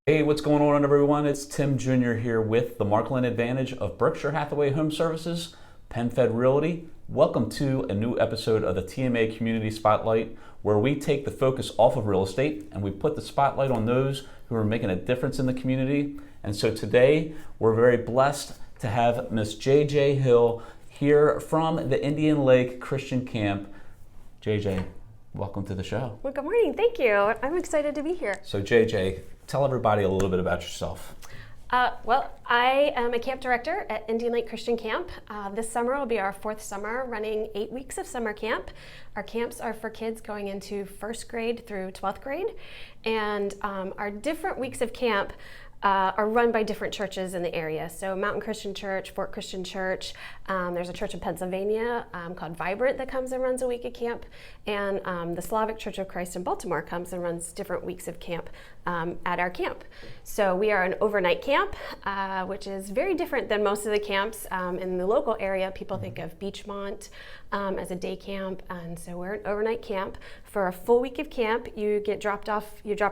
Hey, what's going on, everyone? It's Tim Jr. here with the Markland Advantage of Berkshire Hathaway Home Services, PenFed Realty. Welcome to a new episode of the TMA Community Spotlight, where we take the focus off of real estate and we put the spotlight on those who are making a difference in the community. And so today, we're very blessed to have Miss J.J. Hill here from the Indian Lake Christian Camp. J.J., welcome to the show. Well, good morning. Thank you. I'm excited to be here. So J.J., tell everybody a little bit about yourself. Well, I am a camp director at Indian Lake Christian Camp. This summer will be our 4th summer, running 8 weeks of summer camp. Our camps are for kids going into 1st grade through 12th grade. And our different weeks of camp are run by different churches in the area. So Mountain Christian Church, Fort Christian Church, there's a church in Pennsylvania called Vibrant that comes and runs a week of camp, and the Slavic Church of Christ in Baltimore comes and runs different weeks of camp at our camp. So we are an overnight camp, which is very different than most of the camps in the local area. People think of Beachmont as a day camp, and so we're an overnight camp. For a full week of camp, you drop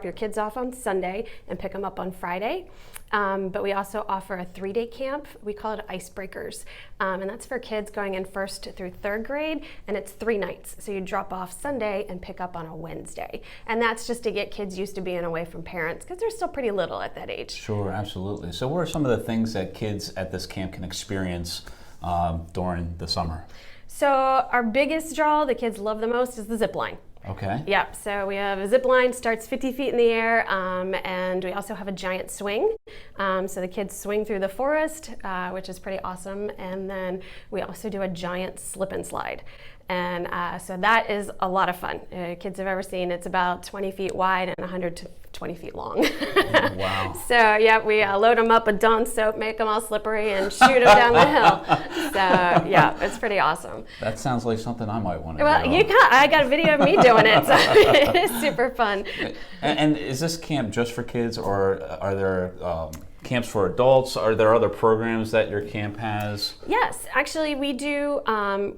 your kids off on Sunday and pick them up on Friday. But we also offer a 3-day camp. We call it Icebreakers. And that's for kids going in 1st through 3rd grade, and it's 3 nights. So you drop off Sunday and pick up on a Wednesday. And that's just to get kids used to being away from parents, because they're still pretty little at that age. Sure, absolutely. So what are some of the things that kids at this camp can experience during the summer? So our biggest draw, the kids love the most, is the zip line. Okay. Yep, so we have a zip line, starts 50 feet in the air, and we also have a giant swing. So the kids swing through the forest, which is pretty awesome. And then we also do a giant slip and slide. And so that is a lot of fun. Kids have ever seen, it's about 20 feet wide and 120 feet long. Wow. So yeah, we load them up with Dawn soap, make them all slippery, and shoot them down the hill. So yeah, it's pretty awesome. That sounds like something I might want to do. Well, I got a video of me doing it, so it is super fun. And is this camp just for kids, or are there camps for adults? Are there other programs that your camp has? Yes, actually we do.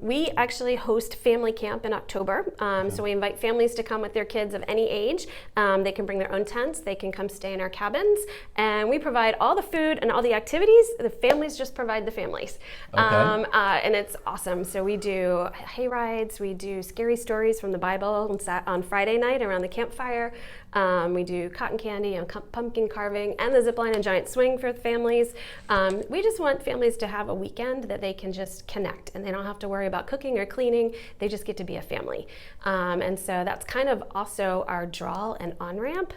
We actually host family camp in October. So we invite families to come with their kids of any age. They can bring their own tents. They can come stay in our cabins. And we provide all the food and all the activities. The families just provide the families. Okay. And it's awesome. So we do hay rides. We do scary stories from the Bible on Friday night around the campfire. We do cotton candy and pumpkin carving and the zip line and giant swing for families. We just want families to have a weekend that they can just connect, and they don't have to worry about cooking or cleaning. They just get to be a family. And so that's kind of also our draw and on-ramp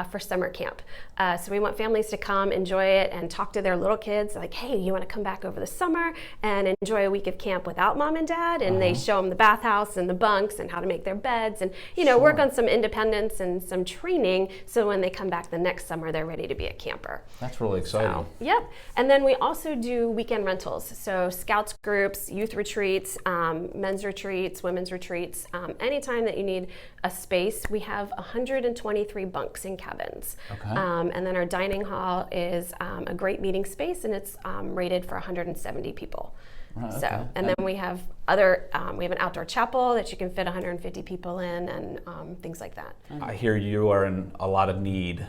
for summer camp. So we want families to come, enjoy it, and talk to their little kids like, hey, you want to come back over the summer and enjoy a week of camp without mom and dad? And they show them the bathhouse and the bunks and how to make their beds, and work on some independence and some training, so when they come back the next summer, they're ready to be a camper. That's really exciting. So, yep. And then we also do weekend rentals. So scouts groups, youth retreats, men's retreats, women's retreats. Anytime that you need a space, we have 123 bunks in cabins. Okay. And then our dining hall is a great meeting space, and it's rated for 170 people. Right, so, okay. And then we have we have an outdoor chapel that you can fit 150 people in, and things like that. I hear you are in a lot of need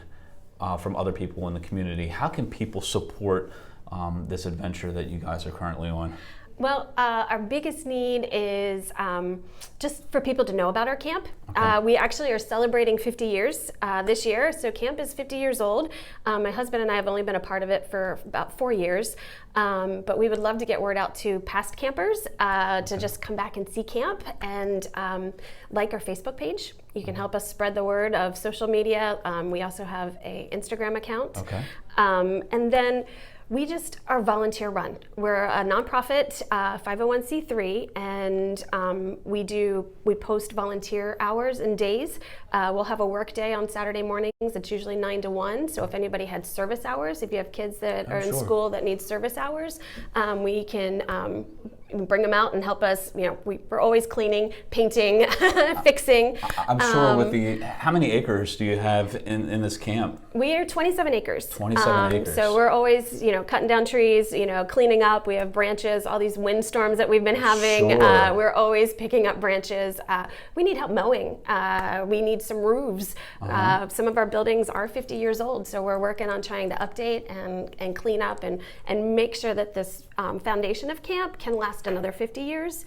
from other people in the community. How can people support this adventure that you guys are currently on? Well, our biggest need is just for people to know about our camp. Okay. We actually are celebrating 50 years this year, so camp is 50 years old. My husband and I have only been a part of it for about 4 years, but we would love to get word out to past campers to just come back and see camp, and like our Facebook page. You can help us spread the word of social media. We also have an Instagram account. Okay. And then we just are volunteer run. We're a nonprofit 501c3, and we post volunteer hours and days. We'll have a work day on Saturday mornings. It's usually 9 to 1. So if anybody had service hours, if you have kids that are in school that need service hours, we can bring them out and help us. We're always cleaning, painting, fixing. I'm sure how many acres do you have in this camp? We are 27 acres. 27 acres. So we're always, cutting down trees, cleaning up. We have branches, all these windstorms that we've been having. Sure. We're always picking up branches. We need help mowing. We need some roofs. Some of our buildings are 50 years old, so we're working on trying to update and clean up and make sure that this foundation of camp can last another 50 years.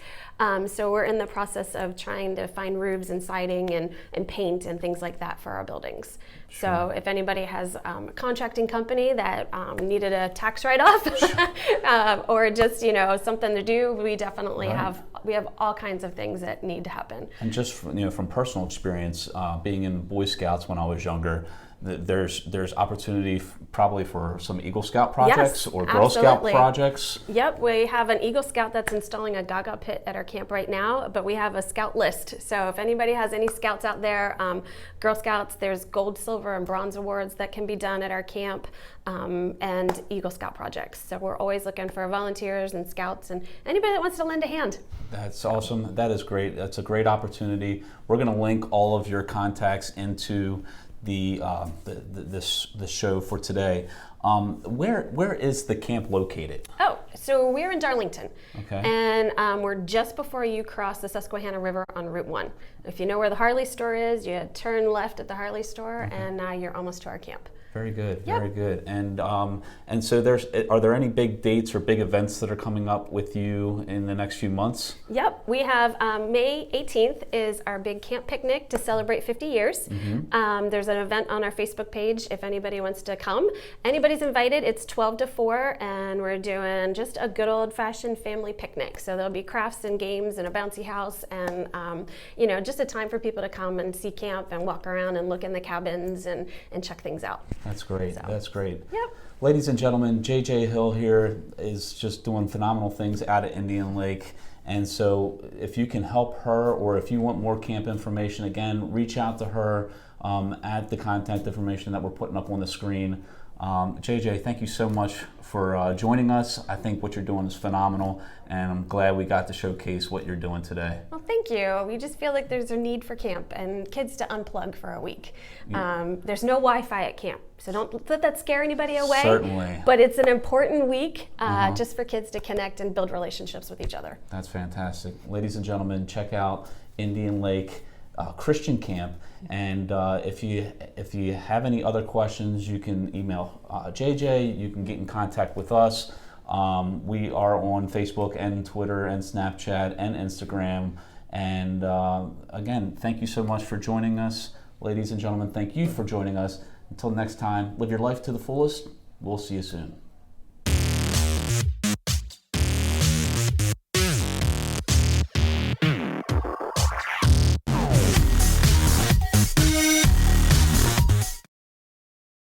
So we're in the process of trying to find roofs and siding and paint and things like that for our buildings. Sure. So if anybody has a contracting company that needed a tax write-off or just something to do, we definitely have all kinds of things that need to happen. And just from personal experience, being in Boy Scouts when I was younger, there's opportunity probably for some Eagle Scout projects or Girl Scout projects. Yep, we have an Eagle Scout that's installing a Gaga pit at our camp right now, but we have a Scout list. So if anybody has any Scouts out there, Girl Scouts, there's gold, silver, and bronze awards that can be done at our camp, and Eagle Scout projects. So we're always looking for volunteers and Scouts and anybody that wants to lend a hand. That's awesome. That is great. That's a great opportunity. We're going to link all of your contacts into the show for today. Where is the camp located? Oh, so we're in Darlington. Okay. And we're just before you cross the Susquehanna River on Route 1. If you know where the Harley store is, you turn left at the Harley store, and now you're almost to our camp. Very good, Yep. Very good. And so are there any big dates or big events that are coming up with you in the next few months? Yep, we have May 18th is our big camp picnic to celebrate 50 years. Mm-hmm. There's an event on our Facebook page if anybody wants to come. Anybody's invited. It's 12 to 4, and we're doing just a good old-fashioned family picnic. So there'll be crafts and games and a bouncy house and, just a time for people to come and see camp and walk around and look in the cabins and check things out. That's great. So. That's great. Yep. Ladies and gentlemen, JJ Hill here is just doing phenomenal things out at Indian Lake. And so if you can help her or if you want more camp information, again, reach out to her at the contact information that we're putting up on the screen. JJ, thank you so much for joining us. I think what you're doing is phenomenal, and I'm glad we got to showcase what you're doing today. Well, thank you. We just feel like there's a need for camp and kids to unplug for a week. Yeah. There's no Wi-Fi at camp, so don't let that scare anybody away. Certainly. But it's an important week just for kids to connect and build relationships with each other. That's fantastic. Ladies and gentlemen, check out Indian Lake Christian Camp, and if you have any other questions, you can email JJ. You can get in contact with us. We are on Facebook and Twitter and Snapchat and Instagram. And again, thank you so much for joining us, ladies and gentlemen. Thank you for joining us. Until next time, live your life to the fullest. We'll see you soon.